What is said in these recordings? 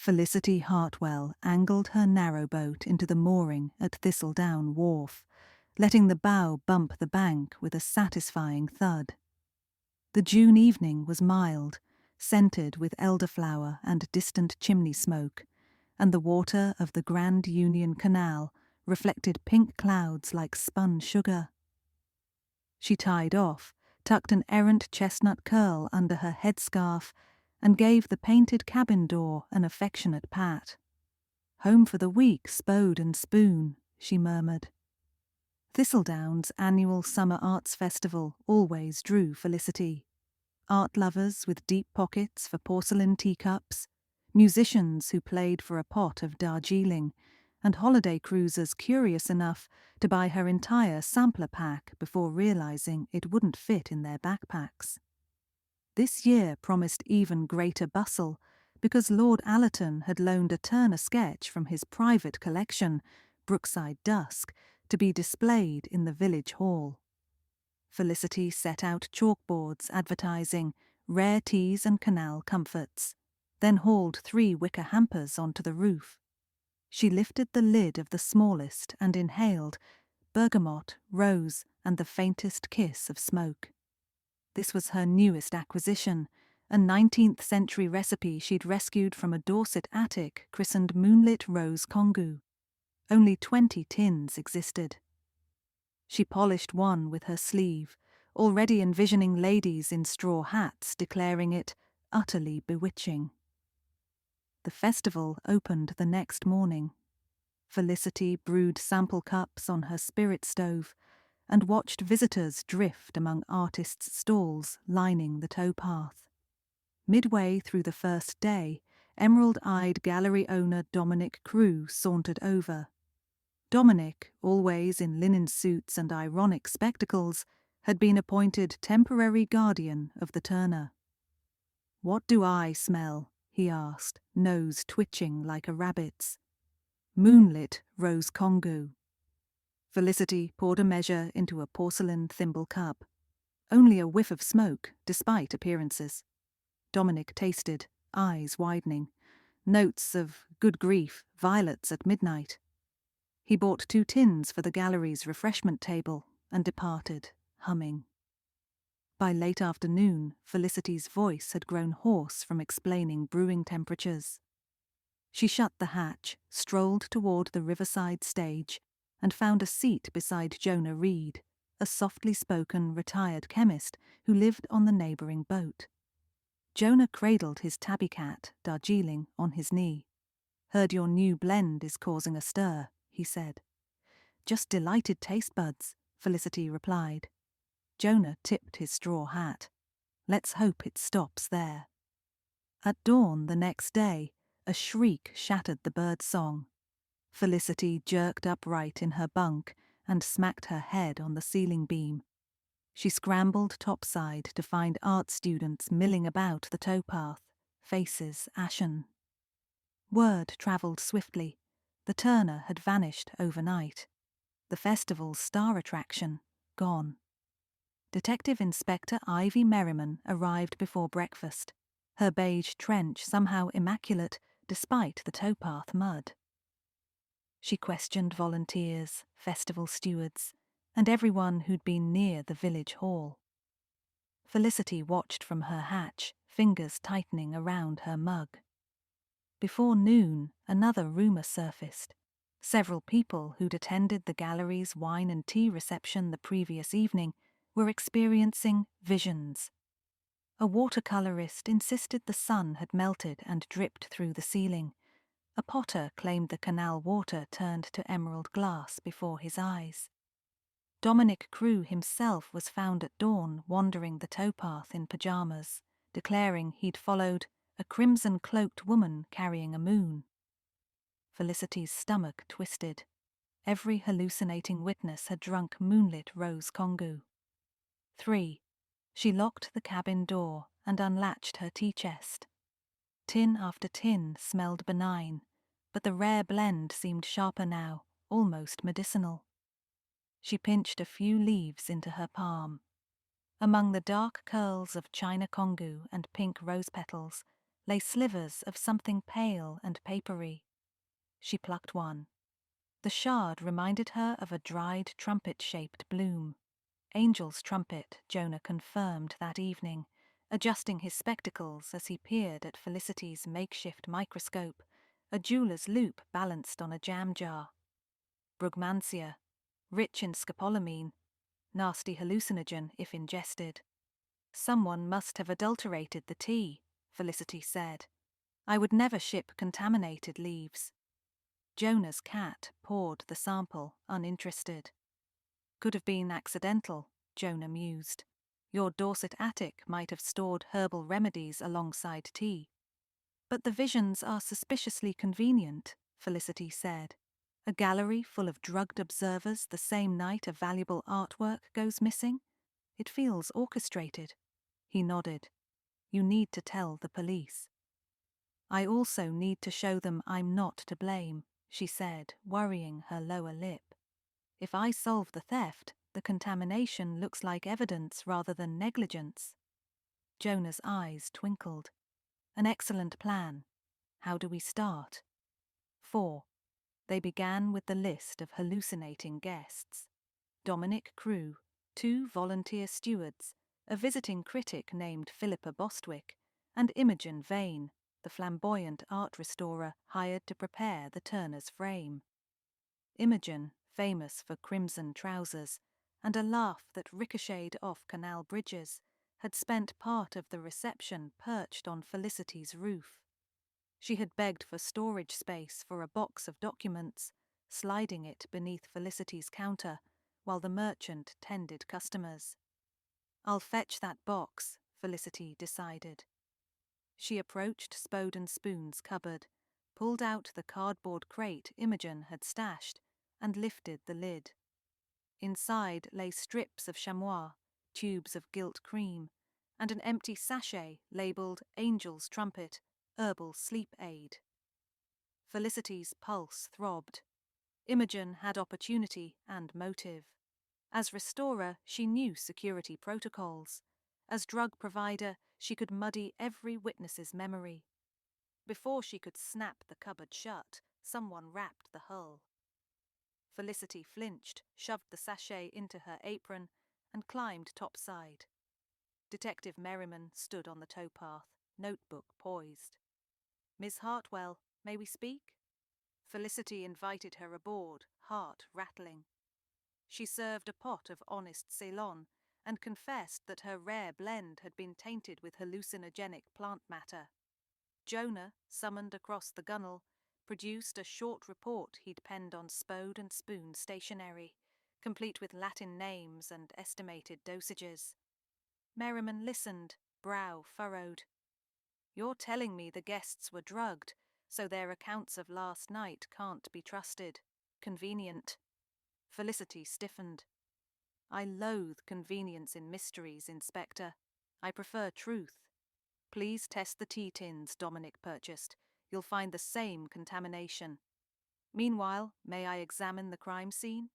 Felicity Hartwell angled her narrowboat into the mooring at Thistledown Wharf, letting the bow bump the bank with a satisfying thud. The June evening was mild, scented with elderflower and distant chimney smoke, and the water of the Grand Union Canal reflected pink clouds like spun sugar. She tied off, tucked an errant chestnut curl under her headscarf, and gave the painted cabin door an affectionate pat. "Home for the week, Spode and Spoon," she murmured. Thistledown's annual Summer Arts Festival always drew Felicity. Art lovers with deep pockets for porcelain teacups, musicians who played for a pot of Darjeeling, and holiday cruisers curious enough to buy her entire sampler pack before realizing it wouldn't fit in their backpacks. This year promised even greater bustle because Lord Allerton had loaned a Turner sketch from his private collection, Brookside Dusk, to be displayed in the village hall. Felicity set out chalkboards advertising rare teas and canal comforts, then hauled 3 wicker hampers onto the roof. She lifted the lid of the smallest and inhaled bergamot, rose, and the faintest kiss of smoke. This was her newest acquisition, a 19th-century recipe she'd rescued from a Dorset attic christened Moonlit Rose Congu. Only 20 tins existed. She polished one with her sleeve, already envisioning ladies in straw hats declaring it utterly bewitching. The festival opened the next morning. Felicity brewed sample cups on her spirit stove and watched visitors drift among artists' stalls lining the towpath. Midway through the first day, emerald-eyed gallery owner Dominic Crewe sauntered over. Dominic, always in linen suits and ironic spectacles, had been appointed temporary guardian of the Turner. "What do I smell?" he asked, nose twitching like a rabbit's. "Moonlit Rose Congu." Felicity poured a measure into a porcelain thimble cup. Only a whiff of smoke, despite appearances. Dominic tasted, eyes widening. Notes of, good grief, violets at midnight. He bought 2 tins for the gallery's refreshment table and departed, humming. By late afternoon, Felicity's voice had grown hoarse from explaining brewing temperatures. She shut the hatch, strolled toward the riverside stage, and found a seat beside Jonah Reed, a softly spoken retired chemist who lived on the neighbouring boat. Jonah cradled his tabby cat, Darjeeling, on his knee. "Heard your new blend is causing a stir," he said. "Just delighted taste buds," Felicity replied. Jonah tipped his straw hat. "Let's hope it stops there." At dawn the next day, a shriek shattered the bird's song. Felicity jerked upright in her bunk and smacked her head on the ceiling beam. She scrambled topside to find art students milling about the towpath, faces ashen. Word travelled swiftly. The Turner had vanished overnight. The festival's star attraction, gone. Detective Inspector Ivy Merriman arrived before breakfast, her beige trench somehow immaculate despite the towpath mud. She questioned volunteers, festival stewards, and everyone who'd been near the village hall. Felicity watched from her hatch, fingers tightening around her mug. Before noon, another rumour surfaced. Several people who'd attended the gallery's wine and tea reception the previous evening were experiencing visions. A watercolourist insisted the sun had melted and dripped through the ceiling. A potter claimed the canal water turned to emerald glass before his eyes. Dominic Crewe himself was found at dawn wandering the towpath in pyjamas, declaring he'd followed a crimson-cloaked woman carrying a moon. Felicity's stomach twisted. Every hallucinating witness had drunk moonlit rose Congu. 3. She locked the cabin door and unlatched her tea chest. Tin after tin smelled benign, but the rare blend seemed sharper now, almost medicinal. She pinched a few leaves into her palm. Among the dark curls of China Congu and pink rose petals, lay slivers of something pale and papery. She plucked one. The shard reminded her of a dried trumpet-shaped bloom. Angel's trumpet, Jonah confirmed that evening, adjusting his spectacles as he peered at Felicity's makeshift microscope, a jeweller's loupe balanced on a jam jar. Brugmansia, rich in scopolamine, nasty hallucinogen if ingested. Someone must have adulterated the tea, Felicity said. I would never ship contaminated leaves. Jonah's cat pawed the sample, uninterested. Could have been accidental, Jonah mused. Your Dorset attic might have stored herbal remedies alongside tea. But the visions are suspiciously convenient, Felicity said. A gallery full of drugged observers the same night a valuable artwork goes missing? It feels orchestrated. He nodded. You need to tell the police. I also need to show them I'm not to blame, she said, worrying her lower lip. If I solve the theft, the contamination looks like evidence rather than negligence. Jonah's eyes twinkled. An excellent plan. How do we start? 4. They began with the list of hallucinating guests. Dominic Crewe, 2 volunteer stewards, a visiting critic named Philippa Bostwick, and Imogen Vane, the flamboyant art restorer hired to prepare the Turner's frame. Imogen, famous for crimson trousers and a laugh that ricocheted off canal bridges, had spent part of the reception perched on Felicity's roof. She had begged for storage space for a box of documents, sliding it beneath Felicity's counter while the merchant tended customers. I'll fetch that box, Felicity decided. She approached Spode and Spoon's cupboard, pulled out the cardboard crate Imogen had stashed, and lifted the lid. Inside lay strips of chamois, tubes of gilt cream, and an empty sachet labelled Angel's Trumpet, Herbal Sleep Aid. Felicity's pulse throbbed. Imogen had opportunity and motive. As restorer, she knew security protocols. As drug provider, she could muddy every witness's memory. Before she could snap the cupboard shut, someone rapped the hull. Felicity flinched, shoved the sachet into her apron, and climbed topside. Detective Merriman stood on the towpath, notebook poised. Miss Hartwell, may we speak? Felicity invited her aboard, heart rattling. She served a pot of honest Ceylon and confessed that her rare blend had been tainted with hallucinogenic plant matter. Jonah, summoned across the gunwale, produced a short report he'd penned on Spode and Spoon stationery, complete with Latin names and estimated dosages. Merriman listened, brow furrowed. You're telling me the guests were drugged, so their accounts of last night can't be trusted. Convenient. Felicity stiffened. I loathe convenience in mysteries, Inspector. I prefer truth. Please test the tea tins Dominic purchased. You'll find the same contamination. Meanwhile, may I examine the crime scene?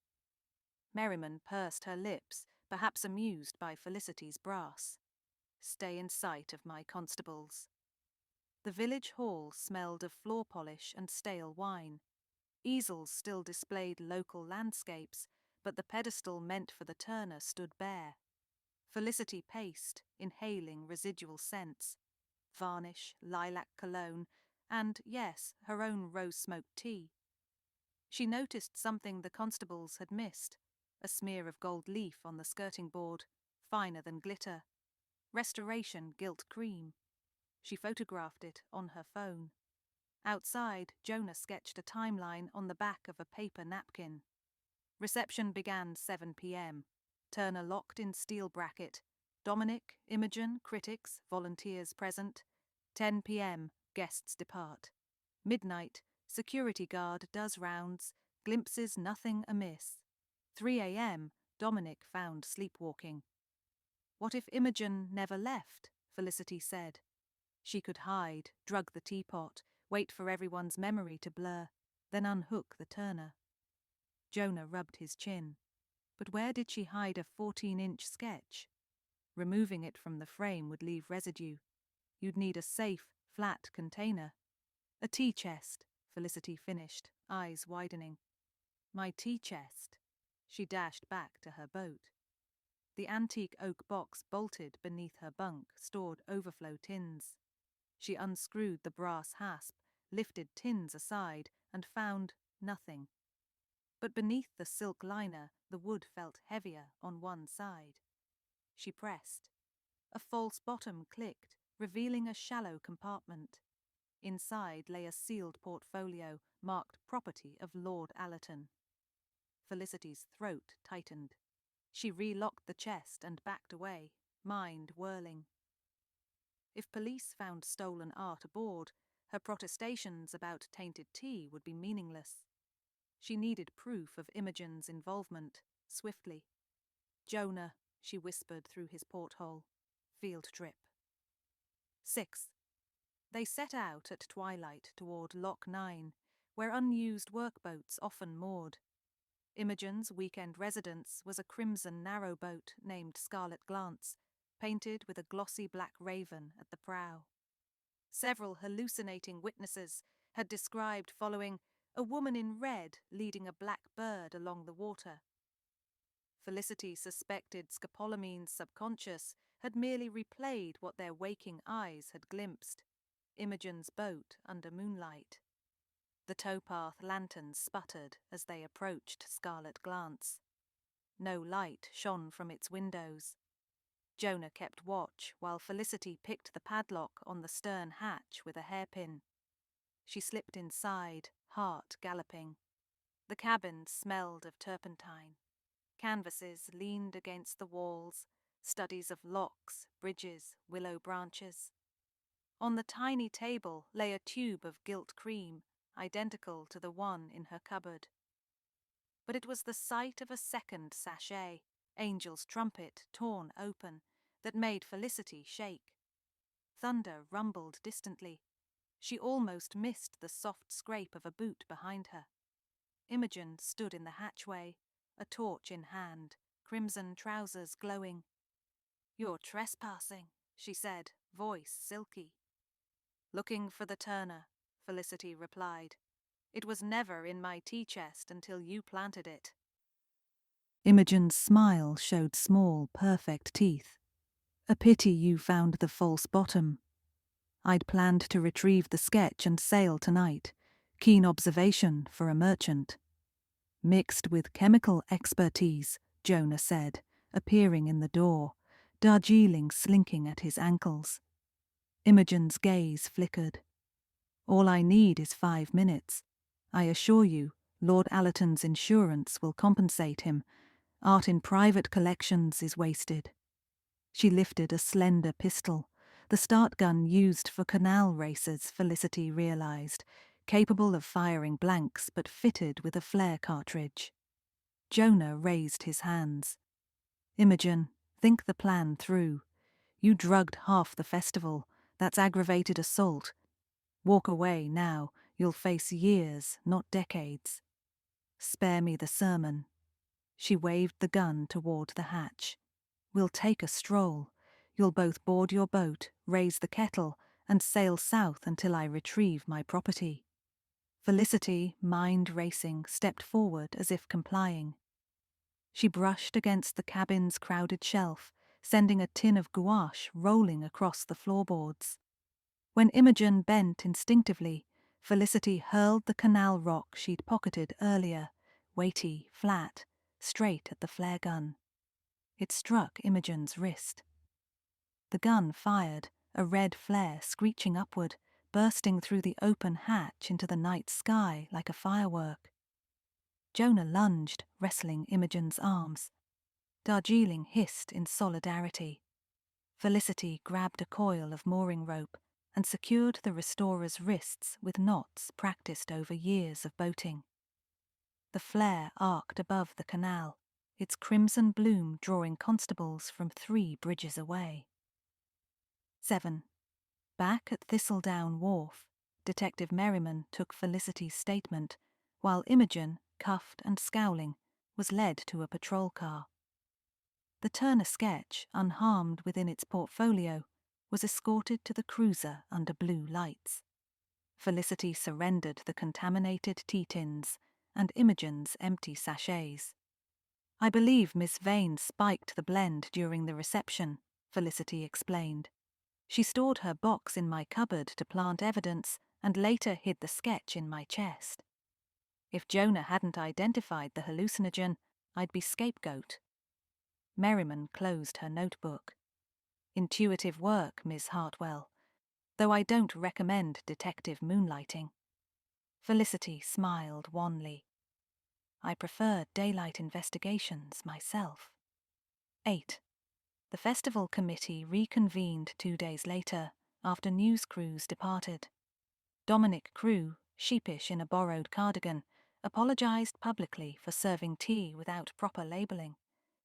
Merriman pursed her lips, perhaps amused by Felicity's brass. Stay in sight of my constables. The village hall smelled of floor polish and stale wine. Easels still displayed local landscapes, but the pedestal meant for the Turner stood bare. Felicity paced, inhaling residual scents. Varnish, lilac cologne, and, yes, her own rose-smoked tea. She noticed something the constables had missed, a smear of gold leaf on the skirting board, finer than glitter. Restoration gilt cream. She photographed it on her phone. Outside, Jonah sketched a timeline on the back of a paper napkin. Reception began 7 p.m. Turner locked in steel bracket. Dominic, Imogen, critics, volunteers present. 10 p.m. Guests depart. Midnight, security guard does rounds, glimpses nothing amiss. 3 a.m. Dominic found sleepwalking. What if Imogen never left? Felicity said. She could hide, drug the teapot, wait for everyone's memory to blur, then unhook the Turner. Jonah rubbed his chin. But where did she hide a 14-inch sketch? Removing it from the frame would leave residue. You'd need a safe, flat container. A tea chest, Felicity finished, eyes widening. My tea chest. She dashed back to her boat. The antique oak box bolted beneath her bunk stored overflow tins. She unscrewed the brass hasp, lifted tins aside, and found nothing. But beneath the silk liner, the wood felt heavier on one side. She pressed. A false bottom clicked, revealing a shallow compartment. Inside lay a sealed portfolio marked property of Lord Allerton. Felicity's throat tightened. She relocked the chest and backed away, mind whirling. If police found stolen art aboard, her protestations about tainted tea would be meaningless. She needed proof of Imogen's involvement, swiftly. Jonah, she whispered through his porthole. Field trip. 6. They set out at twilight toward Loch 9, where unused workboats often moored. Imogen's weekend residence was a crimson narrowboat named Scarlet Glance, painted with a glossy black raven at the prow. Several hallucinating witnesses had described following a woman in red leading a black bird along the water. Felicity suspected Scopolamine's subconscious had merely replayed what their waking eyes had glimpsed, Imogen's boat under moonlight. The towpath lanterns sputtered as they approached Scarlet Glance. No light shone from its windows. Jonah kept watch while Felicity picked the padlock on the stern hatch with a hairpin. She slipped inside, heart galloping. The cabin smelled of turpentine. Canvases leaned against the walls, studies of locks, bridges, willow branches. On the tiny table lay a tube of gilt cream, identical to the one in her cupboard. But it was the sight of a second sachet, Angel's trumpet torn open, that made Felicity shake. Thunder rumbled distantly. She almost missed the soft scrape of a boot behind her. Imogen stood in the hatchway, a torch in hand, crimson trousers glowing. "You're trespassing," she said, voice silky. "Looking for the Turner," Felicity replied. "It was never in my tea chest until you planted it." Imogen's smile showed small, perfect teeth. "A pity you found the false bottom. I'd planned to retrieve the sketch and sail tonight. Keen observation for a merchant." "Mixed with chemical expertise," Jonah said, appearing in the door, Darjeeling slinking at his ankles. Imogen's gaze flickered. "All I need is 5 minutes. I assure you, Lord Allerton's insurance will compensate him. Art in private collections is wasted." She lifted a slender pistol, the start gun used for canal races, Felicity realized, capable of firing blanks but fitted with a flare cartridge. Jonah raised his hands. "Imogen, think the plan through. You drugged half the festival. That's aggravated assault. Walk away now. You'll face years, not decades. Spare me the sermon." She waved the gun toward the hatch. "We'll take a stroll. You'll both board your boat, raise the kettle, and sail south until I retrieve my property." Felicity, mind racing, stepped forward as if complying. She brushed against the cabin's crowded shelf, sending a tin of gouache rolling across the floorboards. When Imogen bent instinctively, Felicity hurled the canal rock she'd pocketed earlier, weighty, flat, straight at the flare gun. It struck Imogen's wrist. The gun fired, a red flare screeching upward, bursting through the open hatch into the night sky like a firework. Jonah lunged, wrestling Imogen's arms. Darjeeling hissed in solidarity. Felicity grabbed a coil of mooring rope and secured the restorer's wrists with knots practiced over years of boating. The flare arced above the canal, its crimson bloom drawing constables from 3 bridges away. 7. Back at Thistledown Wharf, Detective Merriman took Felicity's statement, while Imogen, cuffed and scowling, was led to a patrol car. The Turner sketch, unharmed within its portfolio, was escorted to the cruiser under blue lights. Felicity surrendered the contaminated tea tins and Imogen's empty sachets. "I believe Miss Vane spiked the blend during the reception," Felicity explained. "She stored her box in my cupboard to plant evidence and later hid the sketch in my chest. If Jonah hadn't identified the hallucinogen, I'd be scapegoat." Merriman closed her notebook. "Intuitive work, Miss Hartwell, though I don't recommend detective moonlighting." Felicity smiled wanly. "I prefer daylight investigations myself." 8. The festival committee reconvened 2 days later, after news crews departed. Dominic Crewe, sheepish in a borrowed cardigan, apologized publicly for serving tea without proper labeling,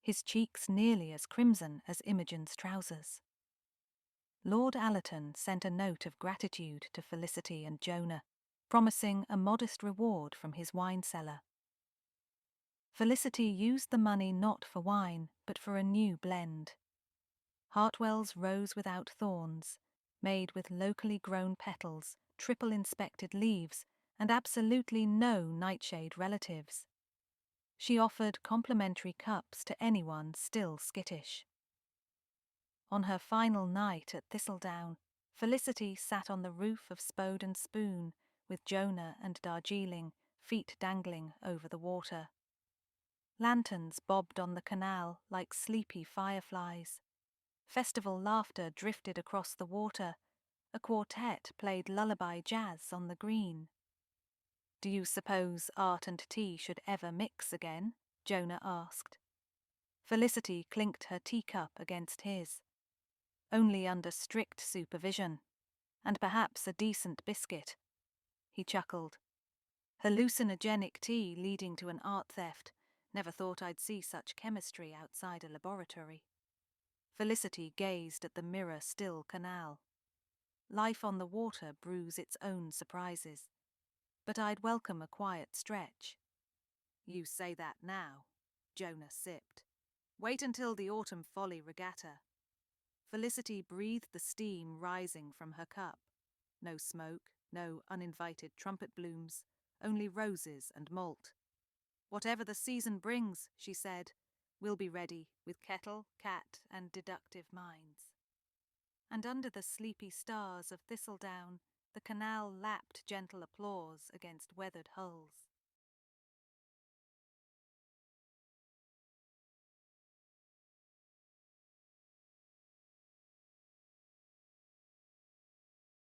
his cheeks nearly as crimson as Imogen's trousers. Lord Allerton sent a note of gratitude to Felicity and Jonah, promising a modest reward from his wine cellar. Felicity used the money not for wine, but for a new blend. Hartwell's Rose Without Thorns, made with locally grown petals, triple-inspected leaves, and absolutely no nightshade relatives. She offered complimentary cups to anyone still skittish. On her final night at Thistledown, Felicity sat on the roof of Spode and Spoon with Jonah and Darjeeling, feet dangling over the water. Lanterns bobbed on the canal like sleepy fireflies. Festival laughter drifted across the water. A quartet played lullaby jazz on the green. "Do you suppose art and tea should ever mix again?" Jonah asked. Felicity clinked her teacup against his. "Only under strict supervision, and perhaps a decent biscuit." He chuckled. "Hallucinogenic tea leading to an art theft. Never thought I'd see such chemistry outside a laboratory." Felicity gazed at the mirror-still canal. "Life on the water brews its own surprises. But I'd welcome a quiet stretch." "You say that now," Jonah sipped. "Wait until the Autumn Folly Regatta." Felicity breathed the steam rising from her cup. No smoke, no uninvited trumpet blooms, only roses and malt. "Whatever the season brings," she said, "we'll be ready with kettle, cat, and deductive minds." And under the sleepy stars of Thistledown, the canal lapped gentle applause against weathered hulls.